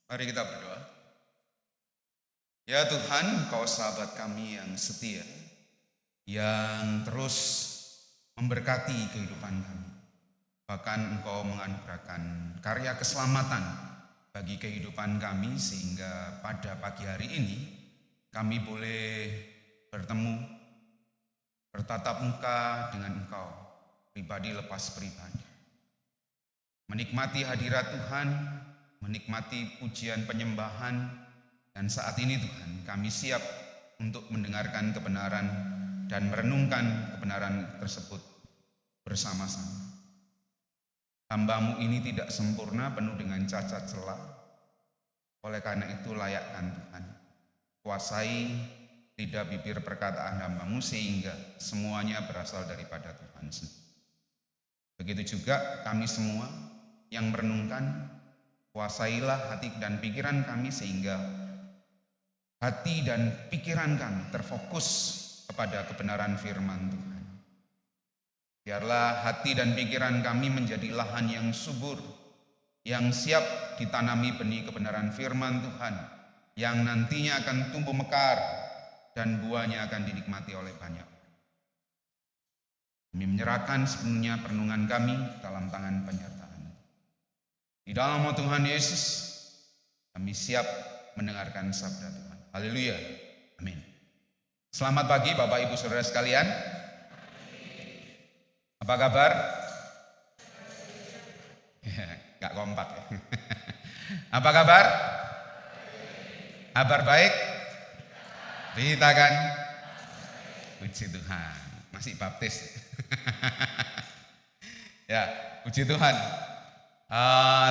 Mari kita berdoa. Ya Tuhan, Engkau sahabat kami yang setia, yang terus memberkati kehidupan kami. Bahkan Engkau menganugerahkan karya keselamatan bagi kehidupan kami, sehingga pada pagi hari ini kami boleh bertemu, bertatap muka dengan Engkau, pribadi lepas pribadi. Menikmati hadirat Tuhan, menikmati pujian penyembahan, dan saat ini Tuhan, kami siap untuk mendengarkan kebenaran dan merenungkan kebenaran tersebut bersama-sama. Hamba-Mu ini tidak sempurna, penuh dengan cacat celah. Oleh karena itu layakkan Tuhan, kuasai lidah bibir perkataan hamba-Mu sehingga semuanya berasal daripada Tuhan sendiri. Begitu juga kami semua yang merenungkan, kuasailah hati dan pikiran kami sehingga hati dan pikiran kami terfokus kepada kebenaran firman Tuhan. Biarlah hati dan pikiran kami menjadi lahan yang subur, yang siap ditanami benih kebenaran firman Tuhan, yang nantinya akan tumbuh mekar dan buahnya akan dinikmati oleh banyak. Kami menyerahkan sepenuhnya perenungan kami dalam tangan penyertaan. Di dalam nama Tuhan Yesus, kami siap mendengarkan sabda Tuhan. Haleluya, amin. Selamat pagi Bapak Ibu Saudara sekalian. Apa kabar? Gak kompak ya. Apa kabar? Kabar baik? Beritakan. Puji Tuhan, masih baptis. Ya, puji Tuhan.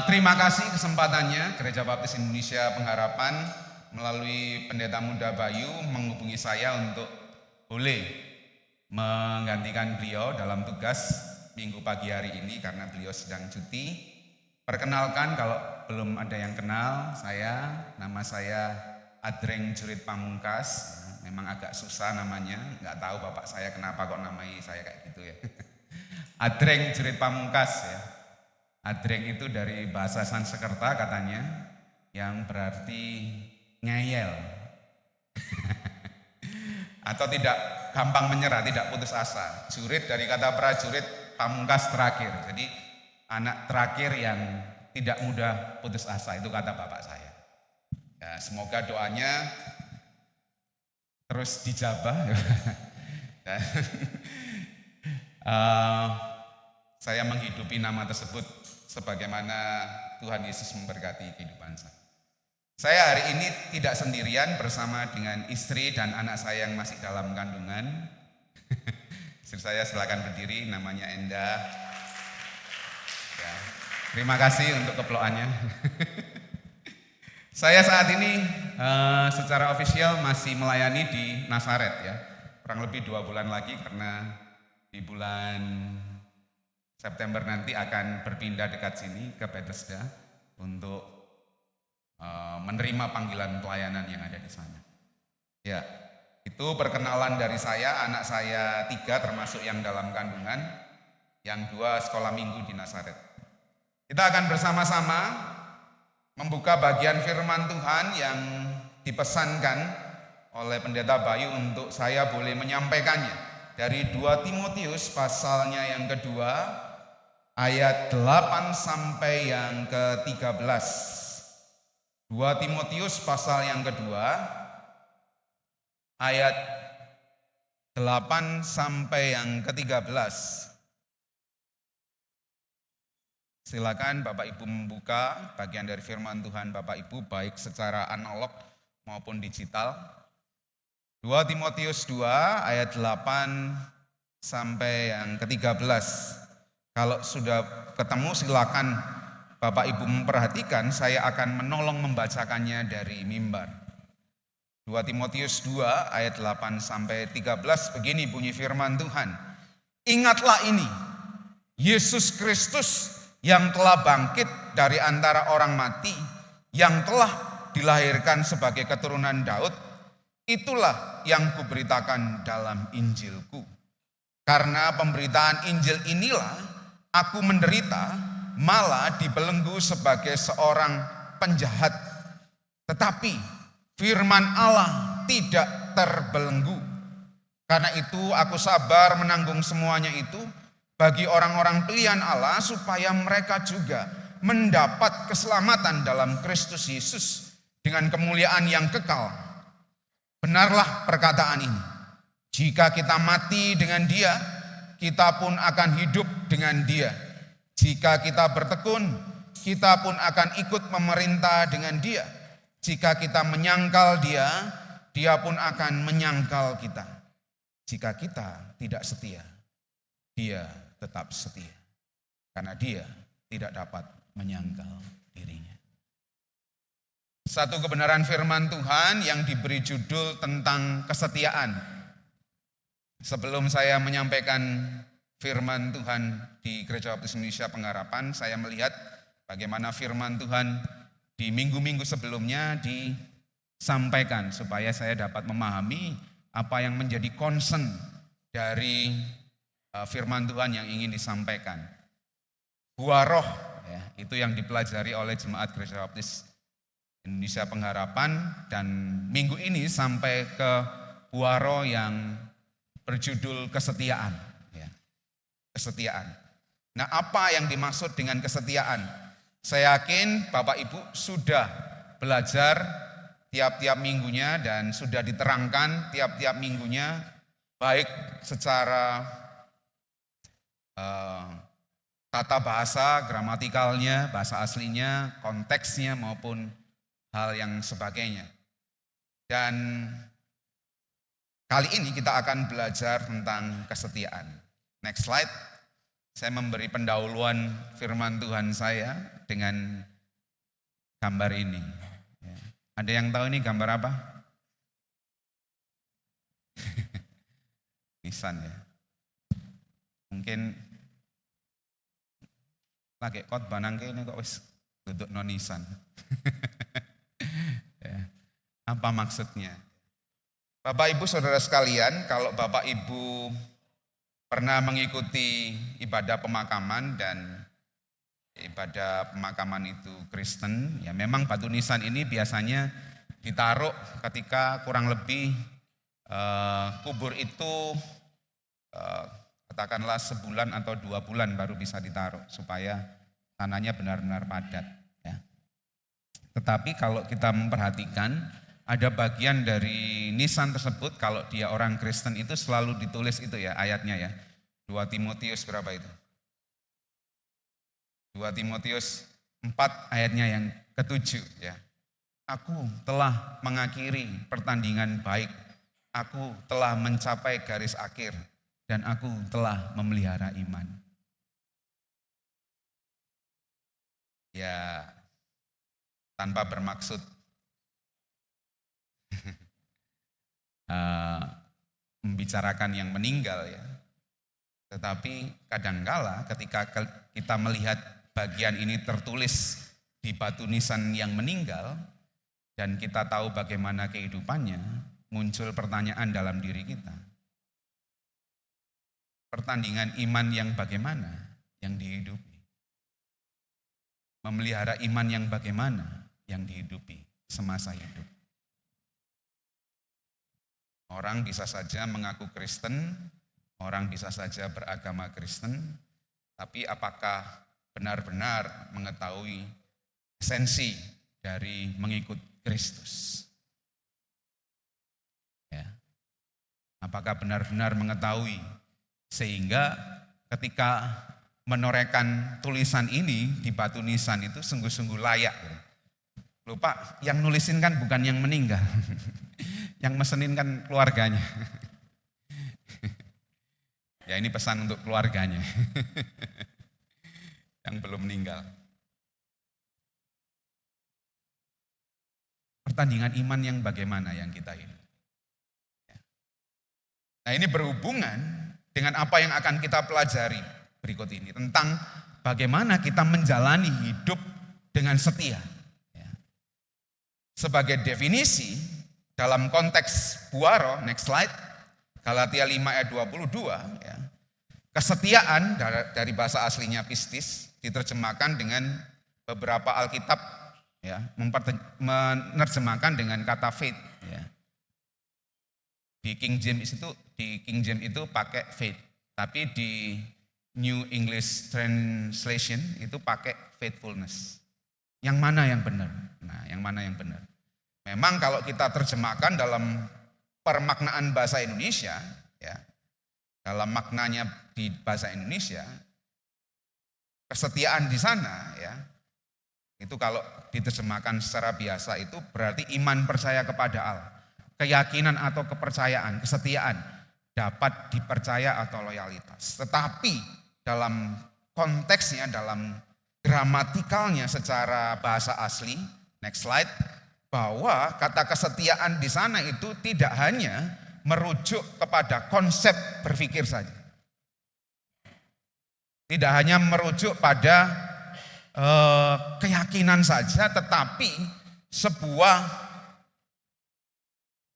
Terima kasih kesempatannya Gereja Baptis Indonesia Pengharapan melalui Pendeta Muda Bayu menghubungi saya untuk boleh menggantikan beliau dalam tugas minggu pagi hari ini karena beliau sedang cuti. Perkenalkan, kalau belum ada yang kenal saya, nama saya Adreng Jurit Pamungkas. Memang agak susah namanya, nggak tahu bapak saya kenapa kok namai saya kayak gitu ya. Adreng Jurit Pamungkas ya. Adreng itu dari bahasa Sanskerta katanya, yang berarti ngeyel atau tidak gampang menyerah, tidak putus asa. Jurit dari kata prajurit, pamungkas terakhir. Jadi anak terakhir yang tidak mudah putus asa, itu kata bapak saya. Ya, semoga doanya terus dijabah. Dan, saya menghidupi nama tersebut sebagaimana Tuhan Yesus memberkati kehidupan saya. Saya hari ini tidak sendirian, bersama dengan istri dan anak saya yang masih dalam kandungan. Istri saya silakan berdiri, namanya Enda. Ya, terima kasih untuk keploannya. Saya saat ini secara ofisial masih melayani di Nazaret ya. Kurang lebih 2 bulan lagi, karena di bulan September nanti akan berpindah dekat sini ke Bethesda untuk menerima panggilan pelayanan yang ada di sana. Ya, itu perkenalan dari saya. Anak saya 3 termasuk yang dalam kandungan, yang 2 sekolah minggu di Nazaret. Kita akan bersama-sama membuka bagian firman Tuhan yang dipesankan oleh Pendeta Bayu untuk saya boleh menyampaikannya dari 2 Timotius pasalnya yang kedua, ayat 8 sampai yang ke-13. 2 Timotius pasal yang kedua, ayat 8 sampai yang ke-13. Silakan Bapak Ibu membuka bagian dari firman Tuhan Bapak Ibu, baik secara analog maupun digital. 2 Timotius 2 ayat 8 sampai yang ke-13. Kalau sudah ketemu silakan Bapak Ibu memperhatikan, saya akan menolong membacakannya dari mimbar. 2 Timotius 2 ayat 8 sampai 13, begini bunyi firman Tuhan. Ingatlah ini, Yesus Kristus yang telah bangkit dari antara orang mati, yang telah dilahirkan sebagai keturunan Daud, itulah yang kuberitakan dalam Injilku. Karena pemberitaan Injil inilah aku menderita, malah dibelenggu sebagai seorang penjahat Tetapi firman Allah tidak terbelenggu. Karena itu aku sabar menanggung semuanya itu bagi orang-orang pilihan Allah supaya mereka juga mendapat keselamatan dalam Kristus Yesus dengan kemuliaan yang kekal. Benarlah perkataan ini. Jika kita mati dengan Dia, kita pun akan hidup dengan Dia. Jika kita bertekun, kita pun akan ikut memerintah dengan Dia. Jika kita menyangkal Dia, Dia pun akan menyangkal kita. Jika kita tidak setia, Dia tetap setia. Karena Dia tidak dapat menyangkal dirinya. Satu kebenaran firman Tuhan yang diberi judul tentang kesetiaan. Sebelum saya menyampaikan firman Tuhan di Gereja Baptis Indonesia Pengharapan, saya melihat bagaimana firman Tuhan di minggu-minggu sebelumnya disampaikan supaya saya dapat memahami apa yang menjadi concern dari firman Tuhan yang ingin disampaikan. Buah roh, ya, itu yang dipelajari oleh Jemaat Gereja Baptis Indonesia Pengharapan, dan minggu ini sampai ke buah roh yang berjudul kesetiaan. Ya. Kesetiaan. Nah, apa yang dimaksud dengan kesetiaan? Saya yakin Bapak Ibu sudah belajar tiap-tiap minggunya dan sudah diterangkan tiap-tiap minggunya, baik secara tata bahasa, gramatikalnya, bahasa aslinya, konteksnya maupun hal yang sebagainya. Dan kali ini kita akan belajar tentang kesetiaan. Next slide. Saya memberi pendahuluan firman Tuhan saya dengan gambar ini. Ada yang tahu ini gambar apa? Nisan ya. Mungkin lagi khotbah nang kene kok wis duduk non nisan. Ya. Apa maksudnya? Bapak Ibu Saudara sekalian, kalau Bapak Ibu pernah mengikuti ibadah pemakaman, dan ibadah pemakaman itu Kristen, ya memang batu nisan ini biasanya ditaruh ketika kurang lebih kubur itu katakanlah sebulan atau 2 bulan baru bisa ditaruh supaya tanahnya benar-benar padat. Ya. Tetapi kalau kita memperhatikan, ada bagian dari nisan tersebut, kalau dia orang Kristen itu selalu ditulis itu ya ayatnya ya. 2 Timotius berapa itu? 2 Timotius 4 ayatnya yang ke-7 ya. Aku telah mengakhiri pertandingan baik. Aku telah mencapai garis akhir dan aku telah memelihara iman. Ya, tanpa bermaksud membicarakan yang meninggal ya. Tetapi kadangkala ketika kita melihat bagian ini tertulis di batu nisan yang meninggal dan kita tahu bagaimana kehidupannya, muncul pertanyaan dalam diri kita. Pertandingan iman yang bagaimana yang dihidupi? Memelihara iman yang bagaimana yang dihidupi semasa hidup? Orang bisa saja mengaku Kristen, orang bisa saja beragama Kristen, tapi apakah benar-benar mengetahui esensi dari mengikut Kristus? Ya. Apakah benar-benar mengetahui sehingga ketika menorehkan tulisan ini di batu nisan itu sungguh-sungguh layak. Lupa, yang nulisin kan bukan yang meninggal. Yang mesenin kan keluarganya. Ya ini pesan untuk keluarganya. Yang belum meninggal. Pertandingan iman yang bagaimana yang kita ini. Nah ini berhubungan dengan apa yang akan kita pelajari berikut ini. Tentang bagaimana kita menjalani hidup dengan setia. Sebagai definisi, dalam konteks buaro, next slide, Galatia 5 ayat 22, ya, kesetiaan dari bahasa aslinya pistis diterjemahkan dengan beberapa Alkitab ya, menerjemahkan dengan kata faith, ya. Di King James itu pakai faith, tapi di New English Translation itu pakai faithfulness. Yang mana yang benar? Nah, yang mana yang benar? Memang kalau kita terjemahkan dalam permaknaan bahasa Indonesia, ya, dalam maknanya di bahasa Indonesia, kesetiaan di sana, ya, itu kalau diterjemahkan secara biasa itu berarti iman percaya kepada Allah. Keyakinan atau kepercayaan, kesetiaan dapat dipercaya atau loyalitas. Tetapi dalam konteksnya, dalam gramatikalnya secara bahasa asli, next slide, bahwa kata kesetiaan di sana itu tidak hanya merujuk kepada konsep berpikir saja. Tidak hanya merujuk pada keyakinan saja, tetapi sebuah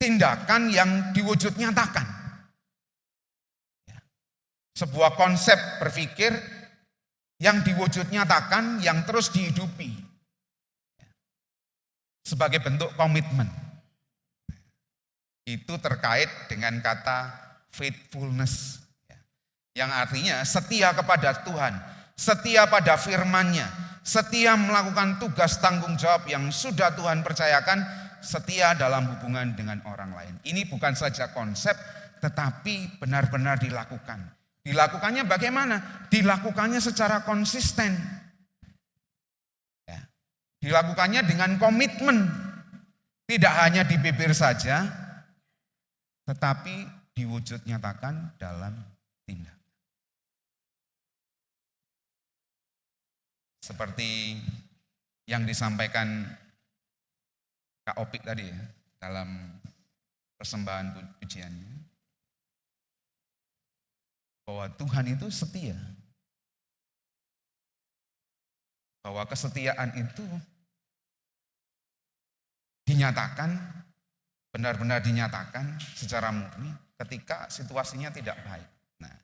tindakan yang diwujud nyatakan. Sebuah konsep berpikir yang diwujud nyatakan, yang terus dihidupi. Sebagai bentuk komitmen. Itu terkait dengan kata faithfulness. Yang artinya setia kepada Tuhan, setia pada firman-Nya, setia melakukan tugas tanggung jawab yang sudah Tuhan percayakan, setia dalam hubungan dengan orang lain. Ini bukan saja konsep, tetapi benar-benar dilakukan. Dilakukannya bagaimana? Dilakukannya secara konsisten. Ya. Dilakukannya dengan komitmen. Tidak hanya di bibir saja, tetapi diwujud nyatakan dalam tindak. Seperti yang disampaikan Kak Opik tadi ya, dalam persembahan pujiannya, bahwa Tuhan itu setia. Bahwa kesetiaan itu dinyatakan, benar-benar dinyatakan secara murni ketika situasinya tidak baik. Nah,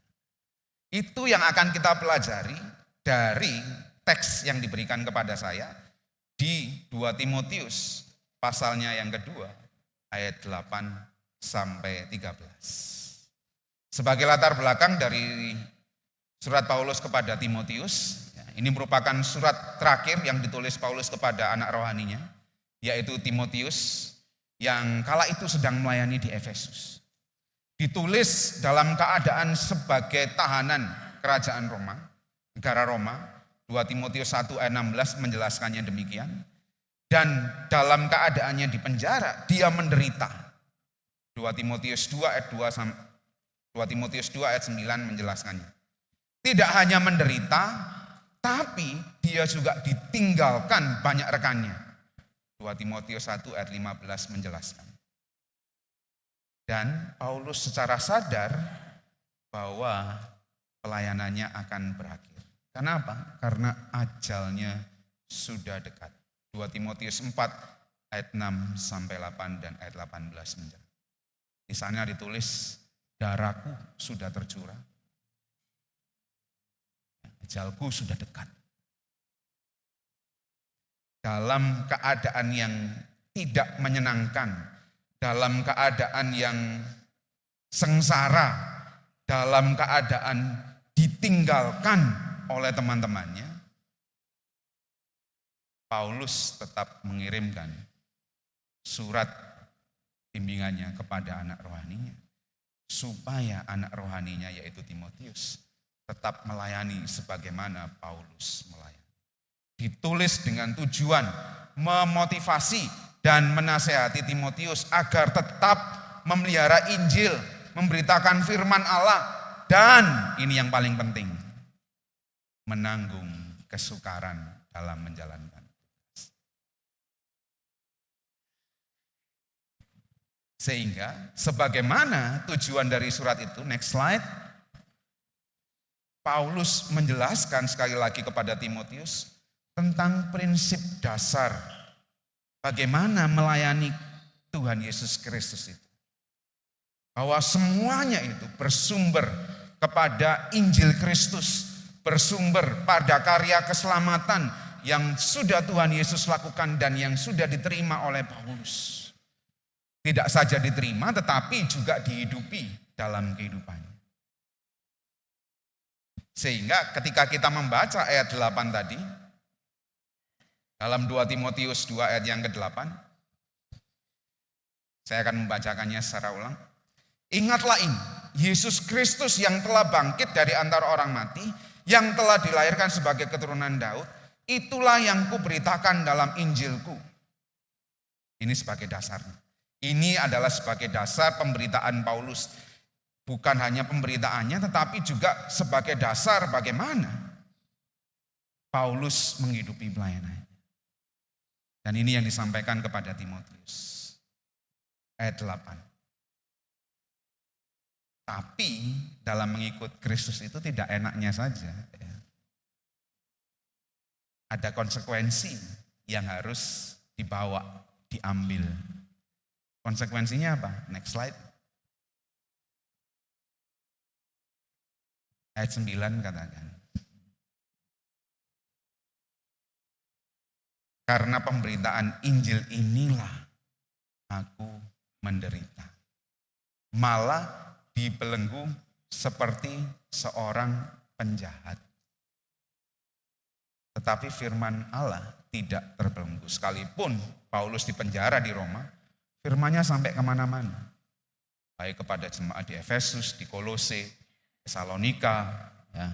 itu yang akan kita pelajari dari teks yang diberikan kepada saya di 2 Timotius pasalnya yang kedua, ayat 8 sampai 13. Sebagai latar belakang dari surat Paulus kepada Timotius, ini merupakan surat terakhir yang ditulis Paulus kepada anak rohaninya, yaitu Timotius yang kala itu sedang melayani di Efesus. Ditulis dalam keadaan sebagai tahanan kerajaan Roma, negara Roma. 2 Timotius 1 ayat 16 menjelaskannya demikian. Dan dalam keadaannya di penjara, dia menderita. 2 Timotius 2 ayat 2 ayat 9 menjelaskannya. Tidak hanya menderita, tapi dia juga ditinggalkan banyak rekannya. 2 Timotius 1 ayat 15 menjelaskan. Dan Paulus secara sadar bahwa pelayanannya akan berakhir. Kenapa? Karena ajalnya sudah dekat. 2 Timotius 4 ayat 6 sampai 8 dan ayat 18 menjelaskan. Di sana ditulis, darahku sudah tercurah. Ajalku sudah dekat. Dalam keadaan yang tidak menyenangkan, dalam keadaan yang sengsara, dalam keadaan ditinggalkan oleh teman-temannya, Paulus tetap mengirimkan surat bimbingannya kepada anak rohaninya, supaya anak rohaninya yaitu Timotius tetap melayani sebagaimana Paulus melayani. Ditulis dengan tujuan memotivasi dan menasehati Timotius agar tetap memelihara Injil, memberitakan firman Allah, dan ini yang paling penting, menanggung kesukaran dalam menjalankan. Sehingga sebagaimana tujuan dari surat itu, next slide, Paulus menjelaskan sekali lagi kepada Timotius tentang prinsip dasar bagaimana melayani Tuhan Yesus Kristus itu. Bahwa semuanya itu bersumber kepada Injil Kristus, bersumber pada karya keselamatan yang sudah Tuhan Yesus lakukan dan yang sudah diterima oleh Paulus. Tidak saja diterima tetapi juga dihidupi dalam kehidupannya. Sehingga ketika kita membaca ayat 8 tadi, dalam 2 Timotius 2 ayat yang ke-8, saya akan membacakannya secara ulang. Ingatlah ini, Yesus Kristus yang telah bangkit dari antara orang mati, yang telah dilahirkan sebagai keturunan Daud, itulah yang kuberitakan dalam Injilku. Ini sebagai dasarnya. Ini adalah sebagai dasar pemberitaan Paulus. Bukan hanya pemberitaannya, tetapi juga sebagai dasar bagaimana Paulus menghidupi pelayanannya. Dan ini yang disampaikan kepada Timotius. Ayat 8. Tapi dalam mengikut Kristus itu tidak enaknya saja. Ada konsekuensi yang harus dibawa, diambil. Konsekuensinya apa? Next slide. Ayat 9 katakan. Karena pemberitaan Injil inilah aku menderita. Malah dibelenggu seperti seorang penjahat. Tetapi firman Allah tidak terbelenggu. Sekalipun Paulus dipenjara di Roma, firman-Nya sampai kemana-mana. Baik kepada jemaat di Efesus, di Kolose, Tesalonika, ya,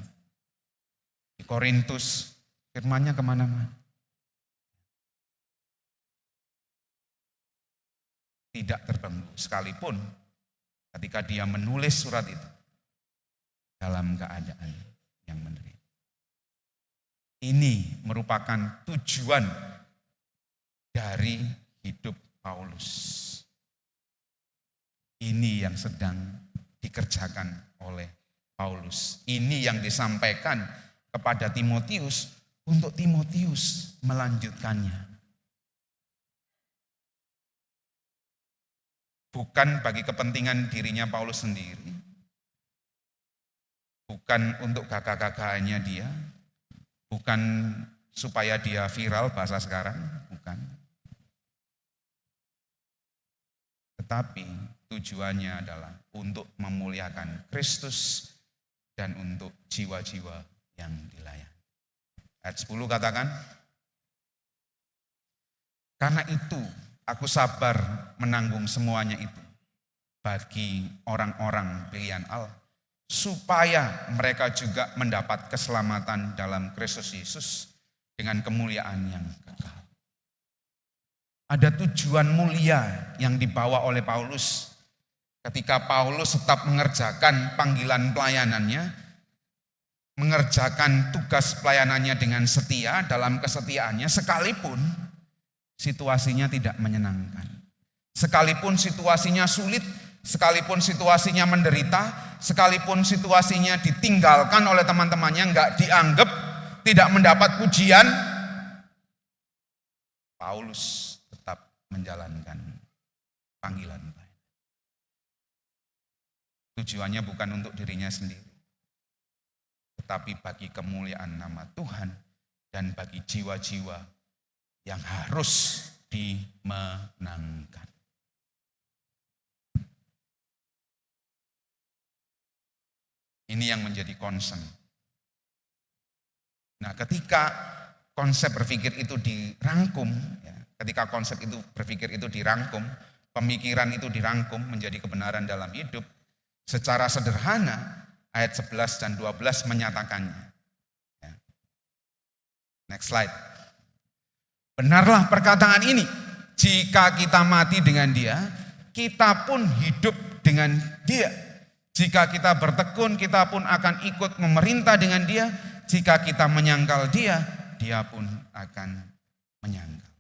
di Korintus, firman-Nya kemana-mana. Tidak terbelenggu, sekalipun ketika dia menulis surat itu dalam keadaan yang menderita. Ini merupakan tujuan dari hidup Paulus. Ini yang sedang dikerjakan oleh Paulus. Ini yang disampaikan kepada Timotius untuk Timotius melanjutkannya. Bukan bagi kepentingan dirinya Paulus sendiri. Bukan untuk gagah-gagahannya dia. Bukan supaya dia viral bahasa sekarang. Bukan. Tetapi tujuannya adalah untuk memuliakan Kristus dan untuk jiwa-jiwa yang dilayani. Ayat 10 katakan, karena itu aku sabar menanggung semuanya itu bagi orang-orang pilihan Allah, supaya mereka juga mendapat keselamatan dalam Kristus Yesus dengan kemuliaan yang kekal. Ada tujuan mulia yang dibawa oleh Paulus ketika Paulus tetap mengerjakan panggilan pelayanannya, mengerjakan tugas pelayanannya dengan setia dalam kesetiaannya, sekalipun situasinya tidak menyenangkan. Sekalipun situasinya sulit, sekalipun situasinya menderita, sekalipun situasinya ditinggalkan oleh teman-temannya, enggak dianggap, tidak mendapat pujian, Paulus tetap menjalankan panggilan. Tujuannya bukan untuk dirinya sendiri, tetapi bagi kemuliaan nama Tuhan dan bagi jiwa-jiwa yang harus dimenangkan. Ini yang menjadi concern. Nah, ketika konsep berpikir itu dirangkum, ya, ketika konsep itu berpikir itu dirangkum, pemikiran itu dirangkum menjadi kebenaran dalam hidup, secara sederhana ayat 11 dan 12 menyatakannya. Ya. Next slide. Benarlah perkataan ini, jika kita mati dengan dia, kita pun hidup dengan dia. Jika kita bertekun, kita pun akan ikut memerintah dengan dia. Jika kita menyangkal dia, dia pun akan menyangkal.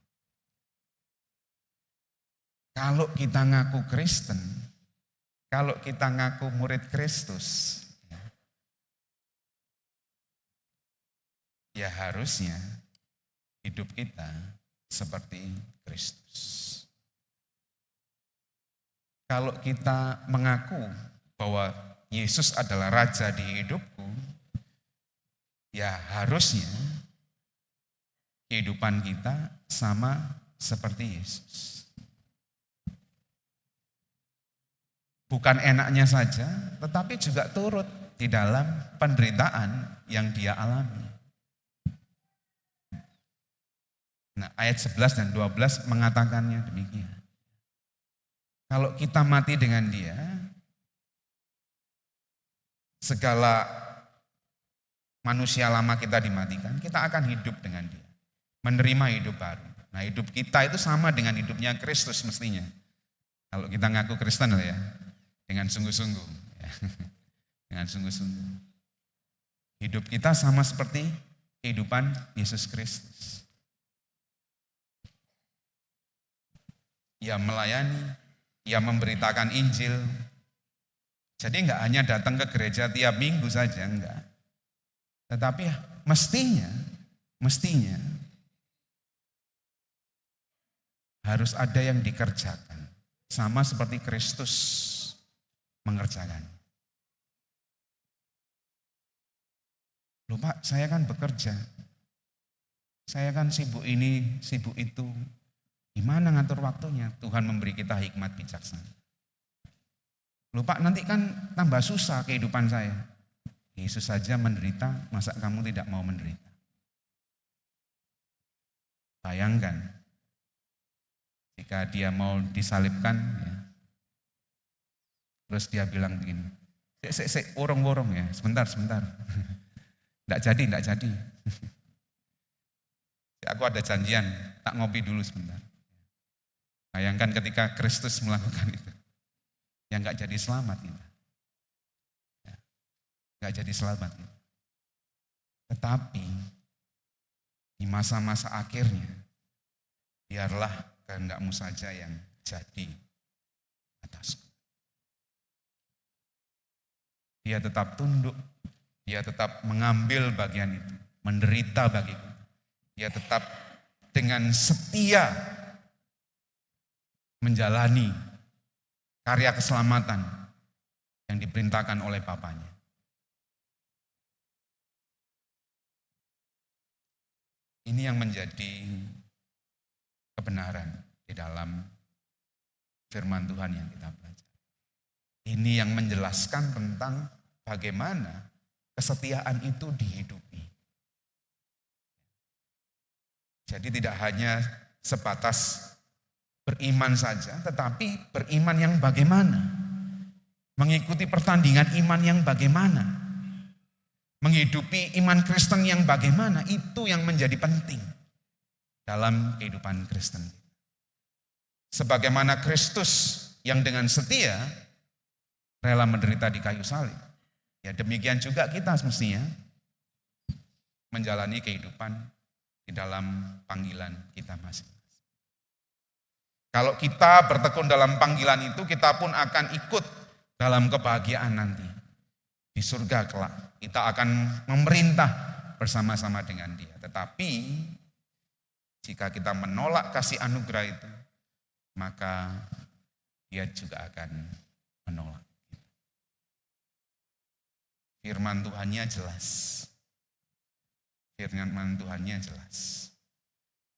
Kalau kita ngaku Kristen, kalau kita ngaku murid Kristus, ya harusnya hidup kita seperti Kristus. Kalau kita mengaku bahwa Yesus adalah Raja di hidupku, ya harusnya kehidupan kita sama seperti Yesus. Bukan enaknya saja, tetapi juga turut di dalam penderitaan yang dia alami. Nah, ayat 11 dan 12 mengatakannya demikian. Kalau kita mati dengan dia, segala manusia lama kita dimatikan, kita akan hidup dengan dia. Menerima hidup baru. Nah, hidup kita itu sama dengan hidupnya Kristus mestinya. Kalau kita ngaku Kristen ya, dengan sungguh-sungguh. Dengan sungguh-sungguh. Hidup kita sama seperti kehidupan Yesus Kristus. Ia melayani, ia memberitakan Injil. Jadi enggak hanya datang ke gereja tiap minggu saja, enggak. Tetapi mestinya harus ada yang dikerjakan. Sama seperti Kristus mengerjakan. Loh Pak, saya kan bekerja. Saya kan sibuk ini, sibuk itu. Gimana ngatur waktunya? Tuhan memberi kita hikmat bijaksana. Loh Pak, nanti kan tambah susah kehidupan saya. Yesus saja menderita, masa kamu tidak mau menderita? Bayangkan, jika dia mau disalibkan, ya, terus dia bilang begini, worong ya, sebentar. Enggak jadi. Aku ada janjian, tak ngopi dulu sebentar. Bayangkan ketika Kristus melakukan itu, ya enggak jadi selamat kita. Enggak jadi selamat kita. Tetapi di masa-masa akhirnya, biarlah kehendak-mu saja yang jadi atasku. Dia tetap tunduk, dia tetap mengambil bagian itu, menderita bagiku. Dia tetap dengan setia menjalani karya keselamatan yang diperintahkan oleh Bapanya. Ini yang menjadi kebenaran di dalam firman Tuhan yang kita belajar. Ini yang menjelaskan tentang bagaimana kesetiaan itu dihidupi. Jadi tidak hanya sebatas beriman saja, tetapi beriman yang bagaimana? Mengikuti pertandingan iman yang bagaimana? Menghidupi iman Kristen yang bagaimana? Itu yang menjadi penting dalam kehidupan Kristen. Sebagaimana Kristus yang dengan setia rela menderita di kayu salib. Ya demikian juga kita semestinya menjalani kehidupan di dalam panggilan kita masing-masing. Kalau kita bertekun dalam panggilan itu, kita pun akan ikut dalam kebahagiaan nanti. Di surga kelak, kita akan memerintah bersama-sama dengan Dia. Tetapi, jika kita menolak kasih anugerah itu, maka Dia juga akan menolak. Firman Tuhannya jelas. Firman Tuhannya jelas.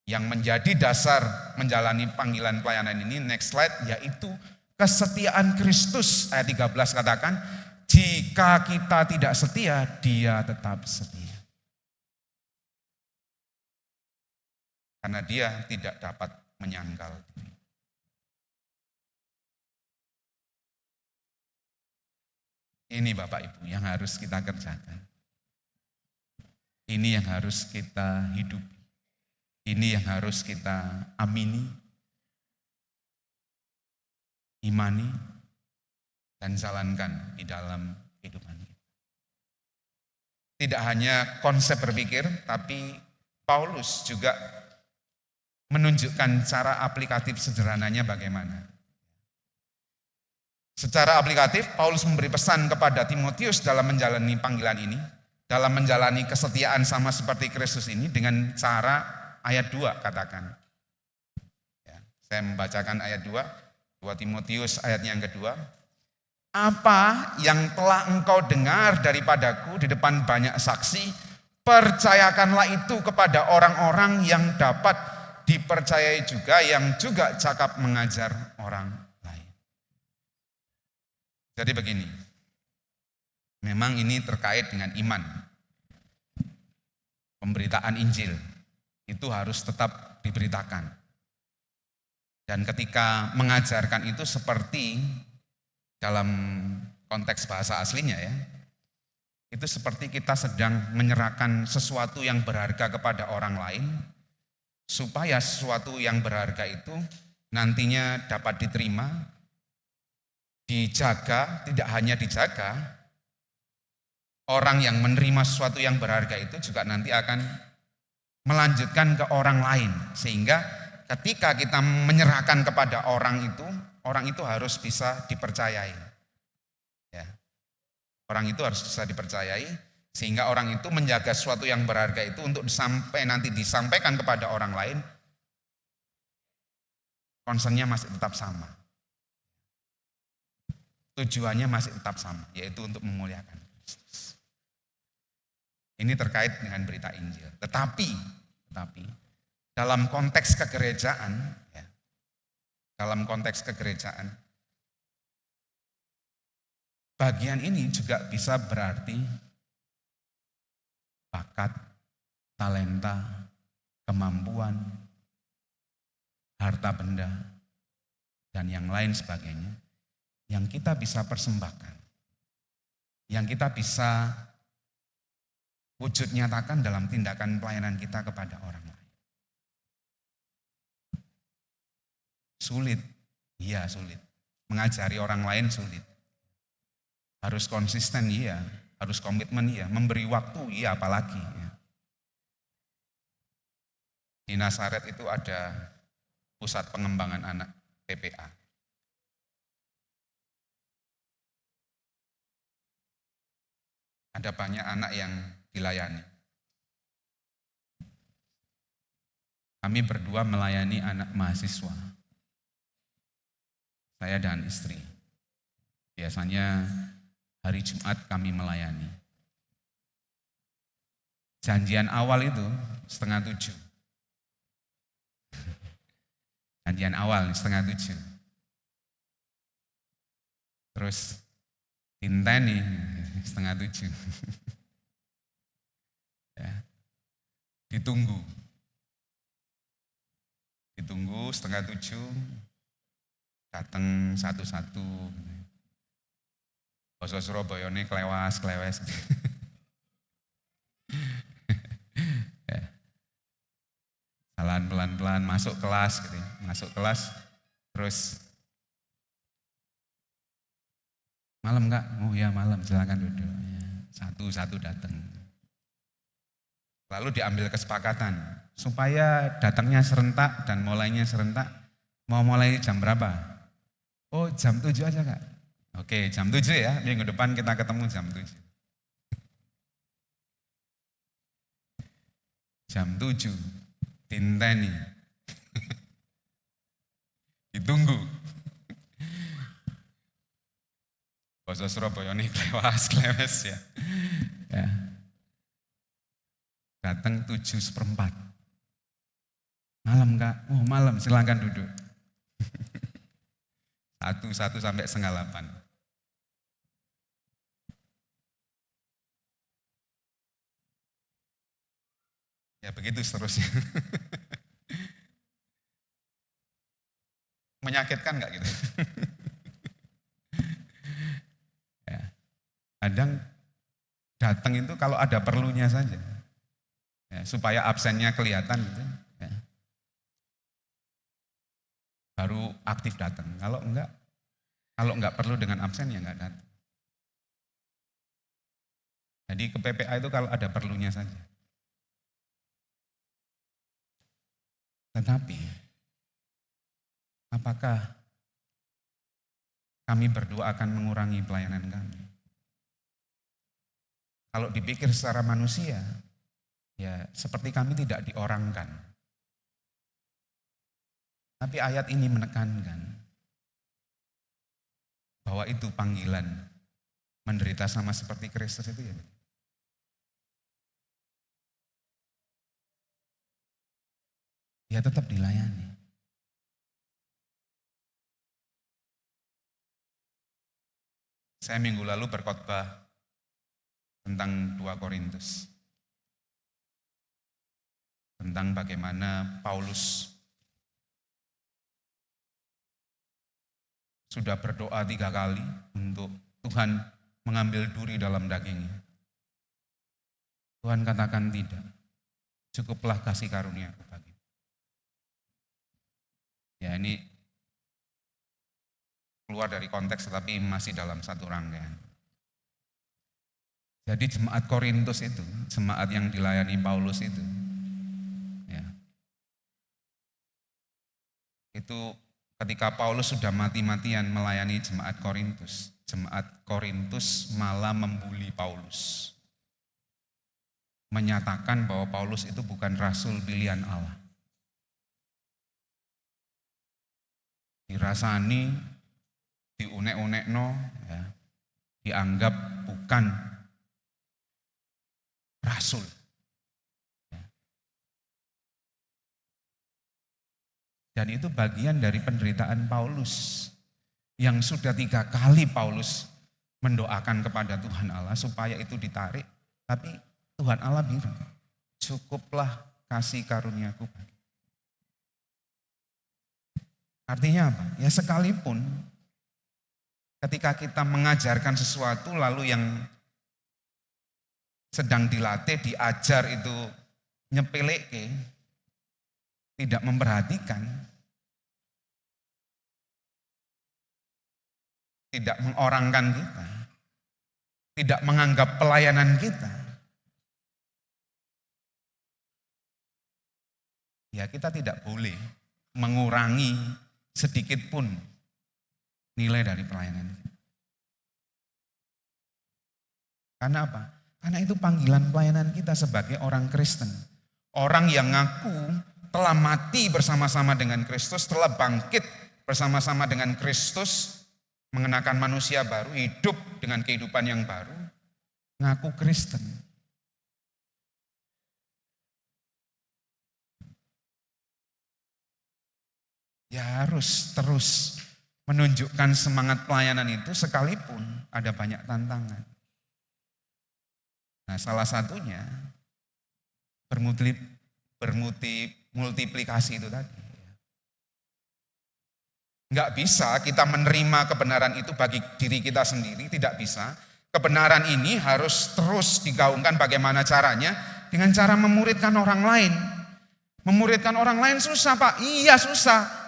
Yang menjadi dasar menjalani panggilan pelayanan ini, next slide, yaitu kesetiaan Kristus. Ayat 13 katakan, jika kita tidak setia, Dia tetap setia. Karena Dia tidak dapat menyangkal diri. Ini Bapak Ibu yang harus kita kerjakan. Ini yang harus kita hidupi. Ini yang harus kita amini, imani, dan jalankan di dalam kehidupan kita. Tidak hanya konsep berpikir, tapi Paulus juga menunjukkan cara aplikatif sederhananya bagaimana. Secara aplikatif, Paulus memberi pesan kepada Timotius dalam menjalani panggilan ini, dalam menjalani kesetiaan sama seperti Kristus ini dengan cara ayat 2 katakan. Ya, saya membacakan ayat 2 Timotius ayat yang kedua. Apa yang telah engkau dengar daripadaku di depan banyak saksi, Percayakanlah itu kepada orang-orang yang dapat dipercayai juga, yang juga cakap mengajar orang lain. Jadi begini, memang ini terkait dengan iman. Pemberitaan Injil itu harus tetap diberitakan. Dan ketika mengajarkan itu seperti dalam konteks bahasa aslinya ya, itu seperti kita sedang menyerahkan sesuatu yang berharga kepada orang lain, supaya sesuatu yang berharga itu nantinya dapat diterima, dijaga, tidak hanya dijaga, orang yang menerima sesuatu yang berharga itu juga nanti akan melanjutkan ke orang lain. Sehingga ketika kita menyerahkan kepada orang itu harus bisa dipercayai. Ya. Orang itu harus bisa dipercayai, sehingga orang itu menjaga sesuatu yang berharga itu untuk nanti disampaikan kepada orang lain, concernnya masih tetap sama. Tujuannya masih tetap sama, yaitu untuk memuliakan Kristus. Ini terkait dengan berita Injil. Tetapi dalam konteks kegerejaan, ya, bagian ini juga bisa berarti bakat, talenta, kemampuan, harta benda, dan yang lain sebagainya yang kita bisa persembahkan, yang kita bisa wujud nyatakan dalam tindakan pelayanan kita kepada orang lain. Sulit, iya sulit. Mengajari orang lain sulit. Harus konsisten, iya. Harus komitmen, iya. Memberi waktu, iya apalagi. Ya. Di Nazaret itu ada pusat pengembangan anak, PPA. Ada banyak anak yang dilayani. Kami berdua melayani anak mahasiswa. Saya dan istri. Biasanya hari Jumat kami melayani. Janjian awal itu 6:30. Janjian awal 6:30. Terus tinteni 6:30. Ya. Ditunggu 6:30, datang satu-satu. Basa Surabaya ini klewes. Ya. Jalan pelan-pelan masuk kelas gitu ya. Masuk kelas terus malam Kak? Oh ya malam, silakan duduk. Ya. Satu-satu datang. Lalu diambil kesepakatan supaya datangnya serentak dan mulainya serentak. Mau mulai jam berapa? Oh jam 7 aja Kak. Oke jam 7 ya, minggu depan kita ketemu jam 7. Jam 7, tinteni. Ditunggu. Basa Surabaya ini klewes ya. Ya. Datang 7:15. Malam Kak, oh malam silakan duduk. 1 sampai 7:30. Ya begitu seterusnya. Menyakitkan nggak gitu? Ya. Kadang datang itu kalau ada perlunya saja. Ya, supaya absennya kelihatan gitu. Ya. Baru aktif datang. Kalau enggak perlu dengan absen ya enggak datang. Jadi ke PPA itu kalau ada perlunya saja. Tetapi apakah kami berdua akan mengurangi pelayanan kami? Kalau dipikir secara manusia, ya seperti kami tidak diorangkan. Tapi ayat ini menekankan bahwa itu panggilan menderita sama seperti Kristus itu ya. dia tetap dilayani. Saya minggu lalu berkhotbah tentang 2 Korintus. Tentang bagaimana Paulus sudah berdoa 3 kali untuk Tuhan mengambil duri dalam dagingnya. Tuhan katakan tidak, cukuplah kasih karunia-Ku bagimu. Ya, ini keluar dari konteks tetapi masih dalam satu rangkaian. Jadi jemaat Korintus itu, jemaat yang dilayani Paulus itu, ya, itu ketika Paulus sudah mati-matian melayani jemaat Korintus malah membuli Paulus. Menyatakan bahwa Paulus itu bukan rasul pilihan Allah. Dirasani, diunek-unekno, ya, dianggap bukan rasul. Ya. Dan itu bagian dari penderitaan Paulus. Yang sudah 3 kali Paulus mendoakan kepada Tuhan Allah supaya itu ditarik. Tapi Tuhan Allah bilang, cukuplah kasih karunia-Ku bagimu. Artinya apa? Ya sekalipun ketika kita mengajarkan sesuatu lalu yang sedang dilatih, diajar itu nyepeleke, tidak memperhatikan, tidak mengorangkan kita, tidak menganggap pelayanan kita, ya kita tidak boleh mengurangi sedikit pun nilai dari pelayanan. Karena apa? Karena itu panggilan pelayanan kita sebagai orang Kristen. Orang yang ngaku telah mati bersama-sama dengan Kristus, telah bangkit bersama-sama dengan Kristus, mengenakan manusia baru, hidup dengan kehidupan yang baru, ngaku Kristen. Ya harus terus menunjukkan semangat pelayanan itu sekalipun ada banyak tantangan. Nah, salah satunya bermultiplikasi itu tadi. Enggak bisa kita menerima kebenaran itu bagi diri kita sendiri, tidak bisa. Kebenaran ini harus terus digaungkan bagaimana caranya? Dengan cara memuridkan orang lain. Memuridkan orang lain susah, Pak. Iya, susah.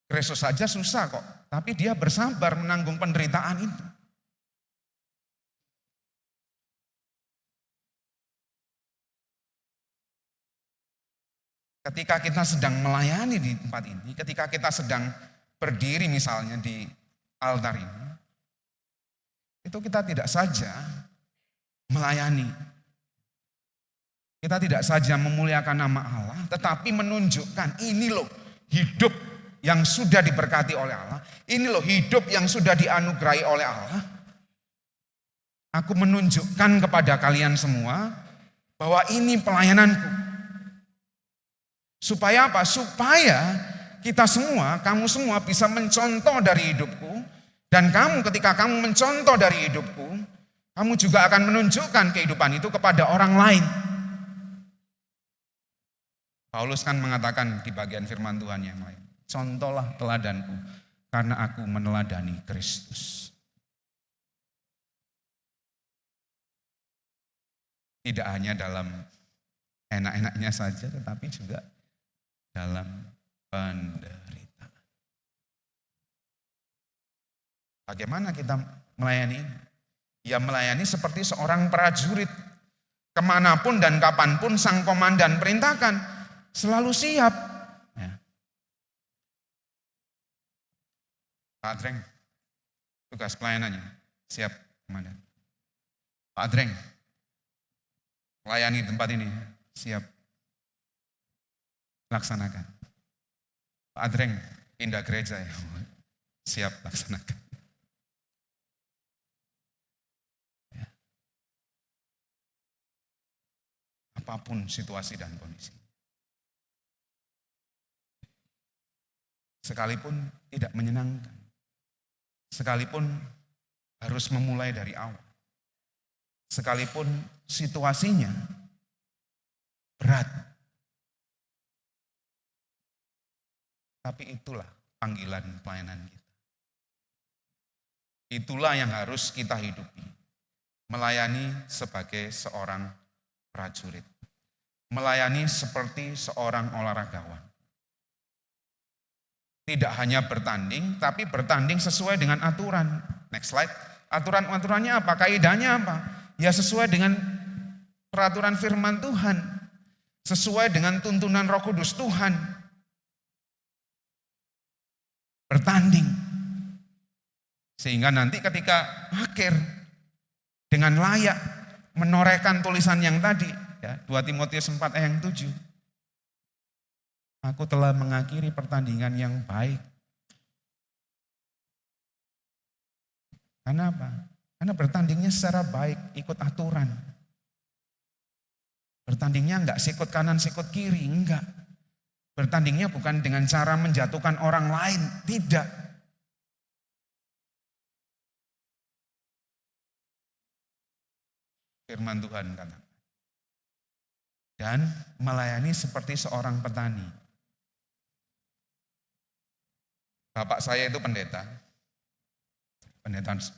Kristus saja susah kok, tapi dia bersabar menanggung penderitaan itu. Ketika kita sedang melayani di tempat ini, ketika kita sedang berdiri misalnya di altar ini, itu kita tidak saja melayani. Kita tidak saja memuliakan nama Allah, tetapi menunjukkan ini loh hidup yang sudah diberkati oleh Allah. Ini loh hidup yang sudah dianugerahi oleh Allah. Aku menunjukkan kepada kalian semua bahwa ini pelayananku. Supaya apa? Supaya kita semua, kamu semua bisa mencontoh dari hidupku. Dan kamu ketika kamu mencontoh dari hidupku, kamu juga akan menunjukkan kehidupan itu kepada orang lain. Paulus kan mengatakan di bagian firman Tuhan yang lain. Contohlah teladanku, karena aku meneladani Kristus. Tidak hanya dalam enak-enaknya saja, tetapi juga dalam penderitaan. Bagaimana kita melayani ini? Ya melayani seperti seorang prajurit. Kemanapun dan kapanpun sang komandan perintahkan, selalu siap. Ya. Pak Adreng, tugas pelayanannya, siap komandan. Pak Adreng, layani tempat ini, siap. Laksanakan. Pak Adreng, pindah gereja ya, siap laksanakan. Ya. Apapun situasi dan kondisi. sekalipun tidak menyenangkan, sekalipun harus memulai dari awal, sekalipun situasinya berat, tapi itulah panggilan pelayanan kita. Itulah yang harus kita hidupi. Melayani sebagai seorang prajurit. Melayani seperti seorang olahragawan. Tidak hanya bertanding, tapi bertanding sesuai dengan aturan. Next slide. Aturan-aturannya apa? Kaidahnya apa? Ya sesuai dengan peraturan firman Tuhan. Sesuai dengan tuntunan Roh Kudus Tuhan. Bertanding. Sehingga nanti ketika akhir dengan layak menorehkan tulisan yang tadi, ya, 2 Timotius 4 ayat 7. Aku telah mengakhiri pertandingan yang baik. Karena apa? Karena bertandingnya secara baik, ikut aturan. Bertandingnya enggak sikut kanan, sikut kiri, enggak. Bertandingnya bukan dengan cara menjatuhkan orang lain, tidak. Firman Tuhan kata. Dan melayani seperti seorang petani. Bapak saya itu pendeta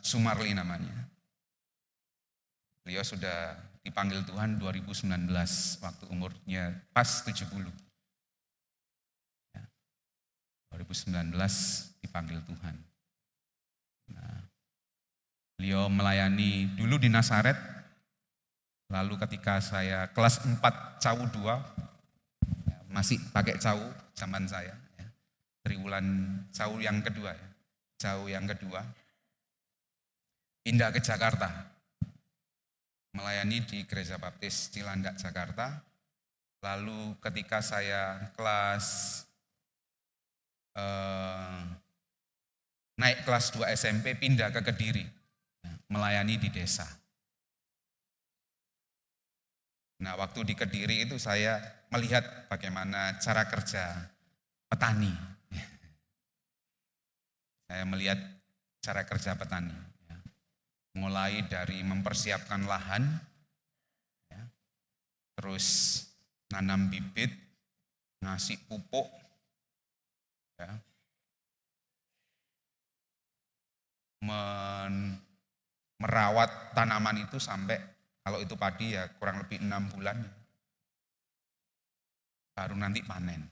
Sumarli namanya. Beliau sudah dipanggil Tuhan 2019, waktu umurnya pas 70. 2019 dipanggil Tuhan. Nah, beliau melayani dulu di Nazaret, lalu ketika saya kelas 4 CAU 2, masih pakai CAU zaman saya, triwulan CAU yang kedua, CAU yang kedua, pindah ke Jakarta, melayani di Gereja Baptis Cilandak, Jakarta. Lalu ketika saya kelas naik kelas 2 SMP, pindah ke Kediri, melayani di desa. Nah, waktu di Kediri itu saya melihat bagaimana cara kerja petani. Saya melihat cara kerja petani. Mulai dari mempersiapkan lahan, terus nanam bibit, ngasih pupuk, merawat tanaman itu sampai, kalau itu padi ya kurang lebih 6 bulan, baru nanti panen.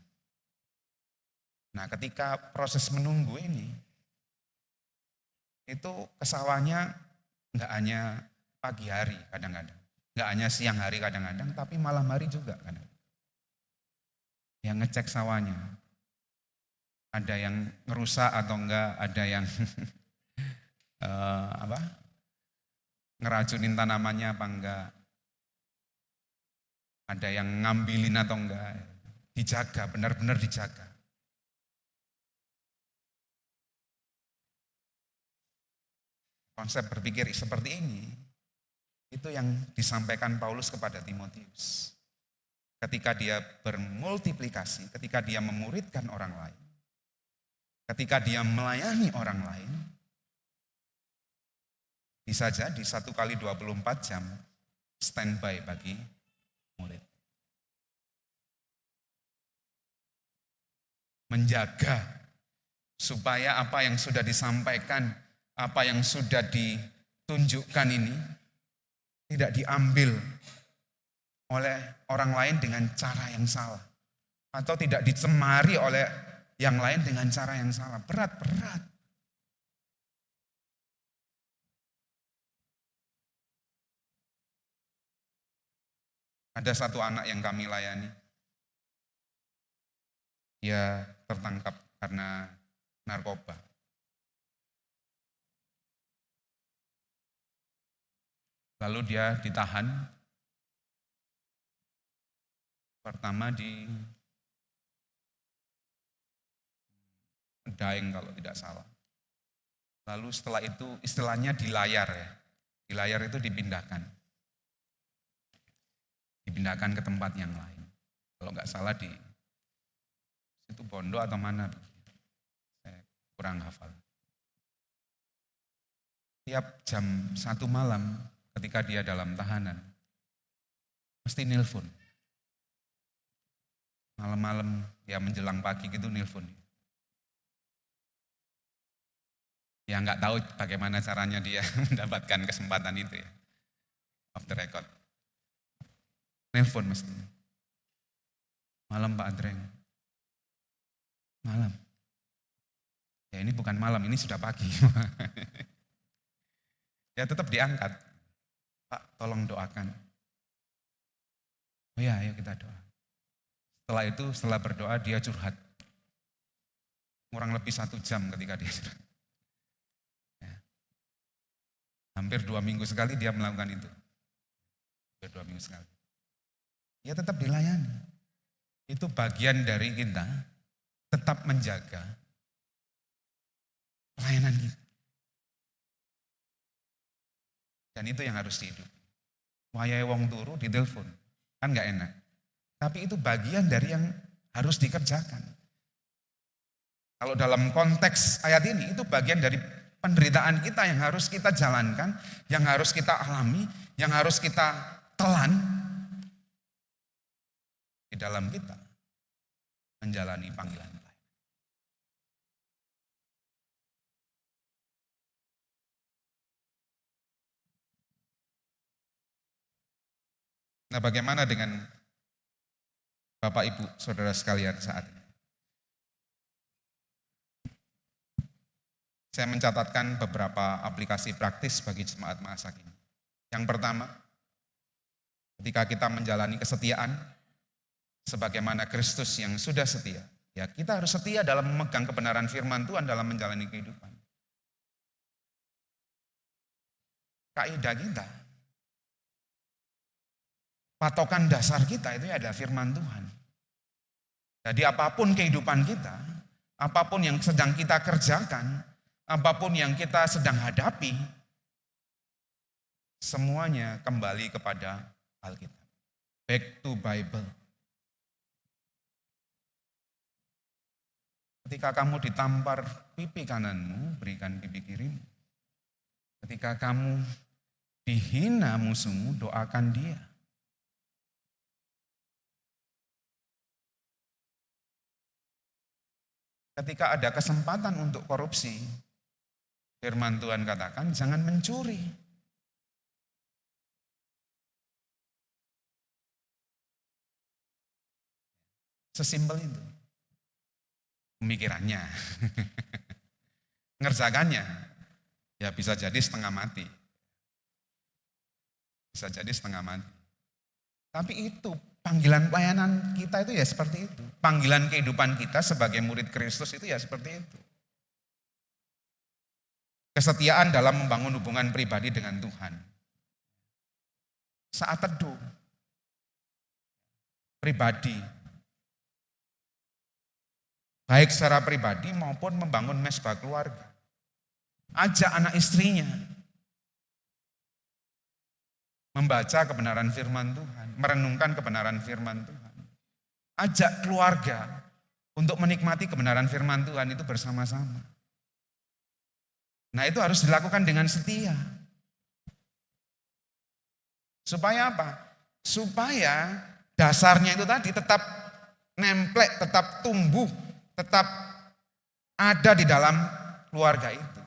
Nah, ketika proses menunggu ini, itu ke sawahnya enggak hanya pagi hari kadang-kadang, enggak hanya siang hari kadang-kadang, tapi malam hari juga kadang. Yang ngecek sawahnya, ada yang ngerusak atau enggak, ada yang ngeracunin tanamannya apa enggak, ada yang ngambilin atau enggak, dijaga, benar-benar dijaga. Konsep berpikir seperti ini, itu yang disampaikan Paulus kepada Timotius. Ketika dia bermultiplikasi, ketika dia memuridkan orang lain, ketika dia melayani orang lain, bisa jadi 1 kali 24 jam standby bagi murid. Menjaga supaya apa yang sudah disampaikan, apa yang sudah ditunjukkan ini tidak diambil oleh orang lain dengan cara yang salah, atau tidak dicemari oleh yang lain dengan cara yang salah. Berat. Ada satu anak yang kami layani, dia tertangkap karena narkoba. Lalu dia ditahan, pertama di Daeng kalau tidak salah. Lalu setelah itu istilahnya dilayar ya. Dilayar itu dipindahkan ke tempat yang lain. Kalau nggak salah di situ Bondo atau mana. kurang hafal. Tiap jam 1 malam ketika dia dalam tahanan, mesti nelpon. Malam-malam ya menjelang pagi gitu nelpon. Ya nggak tahu bagaimana caranya dia mendapatkan kesempatan itu ya. Off the record. Nelpon mesti. Malam Pak Andreng. Malam. Ya ini bukan malam, ini sudah pagi. Ya tetap diangkat. Pak tolong doakan. Oh ya ayo kita doa. Setelah itu, setelah berdoa dia curhat. Kurang lebih 1 jam ketika dia curhat. Ya. Hampir 2 minggu sekali dia melakukan itu. Hampir 2 minggu sekali. Ya tetap dilayani. Itu bagian dari kita tetap menjaga pelayanan kita. Dan itu yang harus dihidup. Wayahe wong turu ditelepon, kan gak enak. Tapi itu bagian dari yang harus dikerjakan. Kalau dalam konteks ayat ini, itu bagian dari penderitaan kita yang harus kita jalankan, yang harus kita alami, yang harus kita telan di dalam kita menjalani panggilan. Nah, bagaimana dengan Bapak Ibu, Saudara sekalian saat ini? Saya mencatatkan beberapa aplikasi praktis bagi jemaat Mahasakim. Yang pertama, ketika kita menjalani kesetiaan, sebagaimana Kristus yang sudah setia, ya kita harus setia dalam memegang kebenaran firman Tuhan dalam menjalani kehidupan. Kaidah kita, patokan dasar kita itu adalah firman Tuhan. Jadi apapun kehidupan kita, apapun yang sedang kita kerjakan, apapun yang kita sedang hadapi, semuanya kembali kepada Alkitab. Back to Bible. Ketika kamu ditampar pipi kananmu, berikan pipi kirimu. Ketika kamu dihina musuhmu, doakan dia. Ketika ada kesempatan untuk korupsi, firman Tuhan katakan jangan mencuri. Sesimpel itu. Pemikirannya. Ngerjakannya, ya bisa jadi setengah mati. Bisa jadi setengah mati. Tapi itu panggilan pelayanan kita itu ya seperti itu. Panggilan kehidupan kita sebagai murid Kristus itu ya seperti itu. Kesetiaan dalam membangun hubungan pribadi dengan Tuhan. Saat teduh, pribadi. Baik secara pribadi maupun membangun mesbah keluarga. Ajak anak istrinya. Membaca kebenaran firman Tuhan. Merenungkan kebenaran firman Tuhan. Ajak keluarga untuk menikmati kebenaran firman Tuhan itu bersama-sama. Nah itu harus dilakukan dengan setia. Supaya apa? Supaya dasarnya itu tadi tetap nemplek, tetap tumbuh, tetap ada di dalam keluarga itu.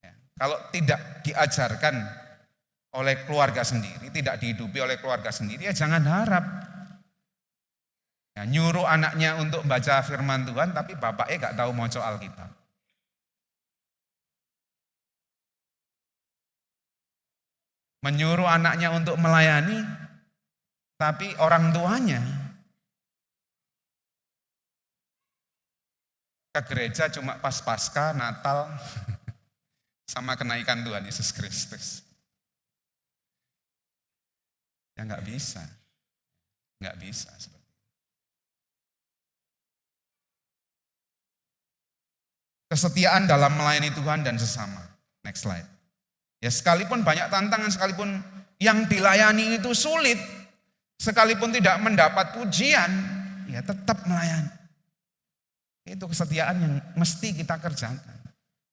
Ya, kalau tidak diajarkan oleh keluarga sendiri, tidak dihidupi oleh keluarga sendiri, ya jangan harap. Ya, nyuruh anaknya untuk baca firman Tuhan, tapi bapaknya gak tahu maca Alkitab. Menyuruh anaknya untuk melayani, tapi orang tuanya ke gereja cuma pas Paskah, Natal, sama kenaikan Tuhan Yesus Kristus. Ya nggak bisa. Kesetiaan dalam melayani Tuhan dan sesama. Next slide. Ya sekalipun banyak tantangan, sekalipun yang dilayani itu sulit, sekalipun tidak mendapat pujian, ya tetap melayani. Itu kesetiaan yang mesti kita kerjakan.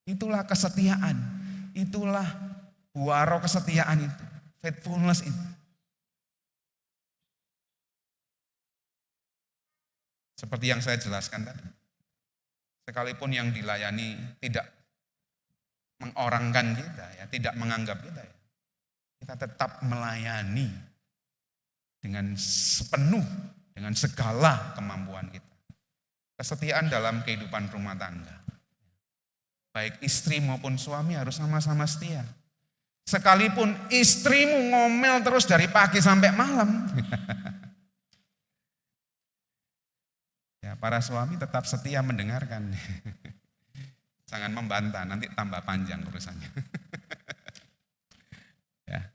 Itulah kesetiaan. Itulah buah roh kesetiaan itu. Faithfulness itu. Seperti yang saya jelaskan tadi. Sekalipun yang dilayani tidak mengorangkan kita, ya, tidak menganggap kita, ya, kita tetap melayani dengan sepenuh, dengan segala kemampuan kita. Kesetiaan dalam kehidupan rumah tangga. Baik istri maupun suami harus sama-sama setia. Sekalipun istrimu ngomel terus dari pagi sampai malam. Ya, para suami tetap setia mendengarkan. Jangan membantah, nanti tambah panjang urusannya. Ya.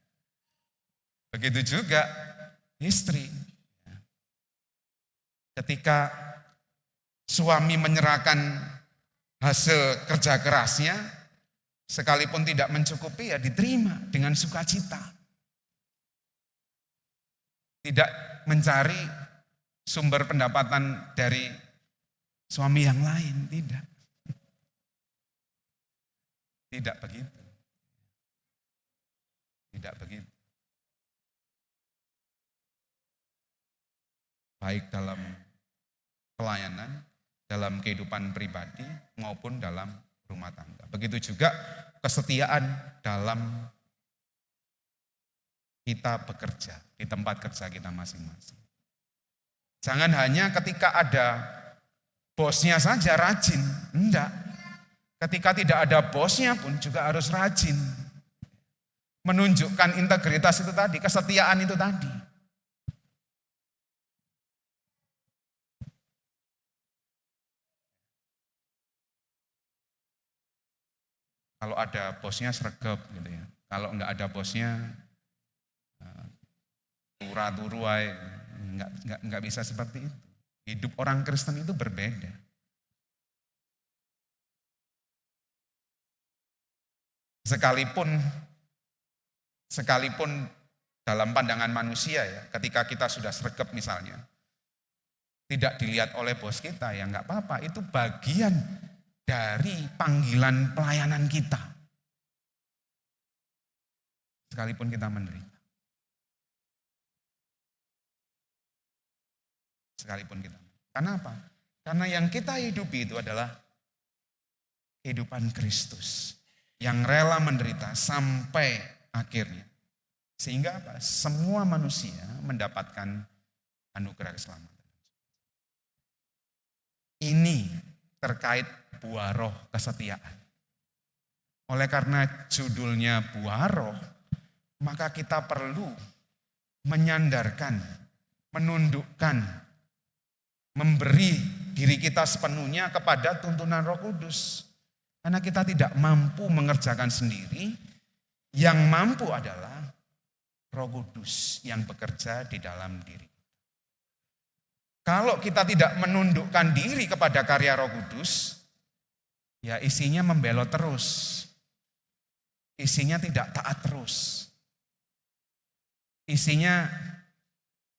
Begitu juga istri. Ketika suami menyerahkan hasil kerja kerasnya, sekalipun tidak mencukupi, ya diterima dengan sukacita. Tidak mencari sumber pendapatan dari suami yang lain, tidak. Tidak begitu. Tidak begitu. Baik dalam pelayanan, dalam kehidupan pribadi, maupun dalam rumah tangga. Begitu juga kesetiaan dalam kita bekerja, di tempat kerja kita masing-masing. Jangan hanya ketika ada bosnya saja rajin, enggak. Ketika tidak ada bosnya pun juga harus rajin. Menunjukkan integritas itu tadi, kesetiaan itu tadi. Kalau ada bosnya sregep gitu ya. Kalau enggak ada bosnya turu-turu aja, enggak bisa seperti itu. Hidup orang Kristen itu berbeda. Sekalipun dalam pandangan manusia ya, ketika kita sudah sregep misalnya, tidak dilihat oleh bos kita, ya enggak apa-apa, itu bagian dari panggilan pelayanan kita. Sekalipun kita menderita. Sekalipun kita. Karena apa? Karena yang kita hidupi itu adalah kehidupan Kristus. Yang rela menderita sampai akhirnya. Sehingga apa? Semua manusia mendapatkan anugerah keselamatan. Ini terkait buah roh kesetiaan. Oleh karena judulnya buah roh, maka kita perlu menyandarkan, menundukkan, memberi diri kita sepenuhnya kepada tuntunan Roh Kudus. Karena kita tidak mampu mengerjakan sendiri, yang mampu adalah Roh Kudus yang bekerja di dalam diri. Kalau kita tidak menundukkan diri kepada karya Roh Kudus, ya isinya membelot terus. Isinya tidak taat terus. Isinya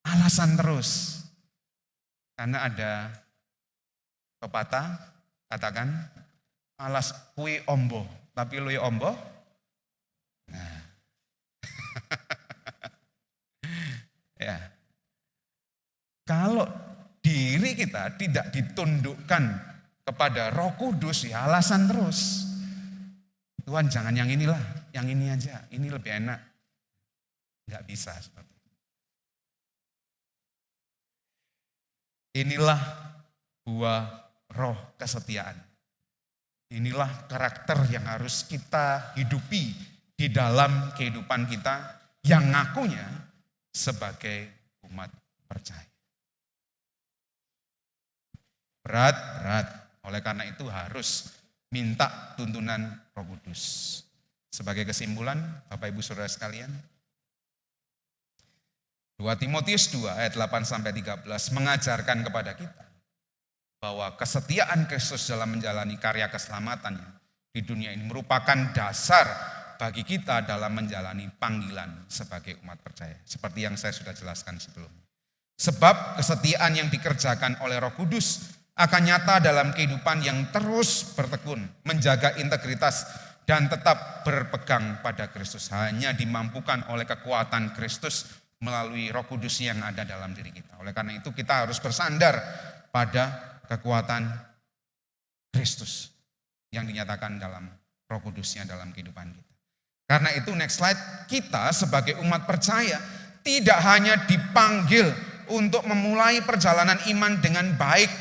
alasan terus. Karena ada pepatah, katakan, alas kui ombo, tapi lui ombo. Nah. Ya. Kalau diri kita tidak ditundukkan kepada Roh Kudus, ya alasan terus. Tuhan jangan yang inilah, yang ini aja, ini lebih enak. Enggak bisa seperti itu. Inilah buah roh kesetiaan. Inilah karakter yang harus kita hidupi di dalam kehidupan kita yang ngakunya sebagai umat percaya. Berat. Oleh karena itu harus minta tuntunan Roh Kudus. Sebagai kesimpulan, Bapak Ibu Saudara sekalian, 2 Timotius 2 ayat 8-13 mengajarkan kepada kita bahwa kesetiaan Kristus dalam menjalani karya keselamatannya di dunia ini merupakan dasar bagi kita dalam menjalani panggilan sebagai umat percaya. Seperti yang saya sudah jelaskan sebelumnya. Sebab kesetiaan yang dikerjakan oleh Roh Kudus akan nyata dalam kehidupan yang terus bertekun, menjaga integritas, dan tetap berpegang pada Kristus. Hanya dimampukan oleh kekuatan Kristus melalui Roh Kudus yang ada dalam diri kita. Oleh karena itu kita harus bersandar pada kekuatan Kristus yang dinyatakan dalam Roh Kudusnya dalam kehidupan kita. Karena itu next slide, kita sebagai umat percaya tidak hanya dipanggil untuk memulai perjalanan iman dengan baik.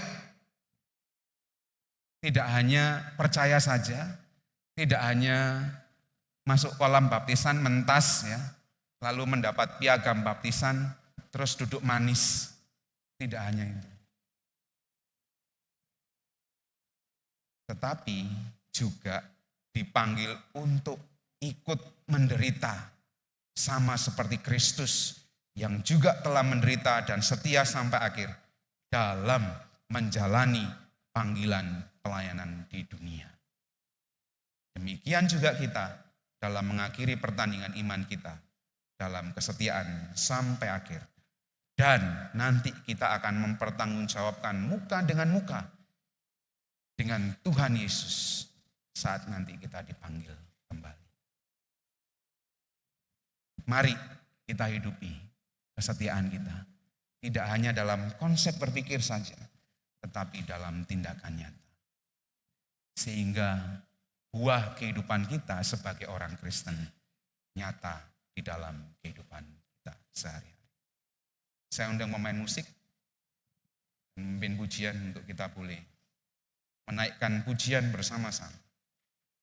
Tidak hanya percaya saja, tidak hanya masuk kolam baptisan mentas ya, lalu mendapat piagam baptisan, terus duduk manis. Tidak hanya itu. Tetapi juga dipanggil untuk ikut menderita sama seperti Kristus yang juga telah menderita dan setia sampai akhir dalam menjalani panggilan pelayanan di dunia. Demikian juga kita dalam mengakhiri pertandingan iman kita dalam kesetiaan sampai akhir. Dan nanti kita akan mempertanggungjawabkan muka dengan muka dengan Tuhan Yesus saat nanti kita dipanggil kembali. Mari kita hidupi kesetiaan kita. Tidak hanya dalam konsep berpikir saja, tetapi dalam tindakan nyata. Sehingga buah kehidupan kita sebagai orang Kristen nyata di dalam kehidupan kita sehari-hari. Saya undang pemain musik, memimpin pujian untuk kita boleh menaikkan pujian bersama-sama.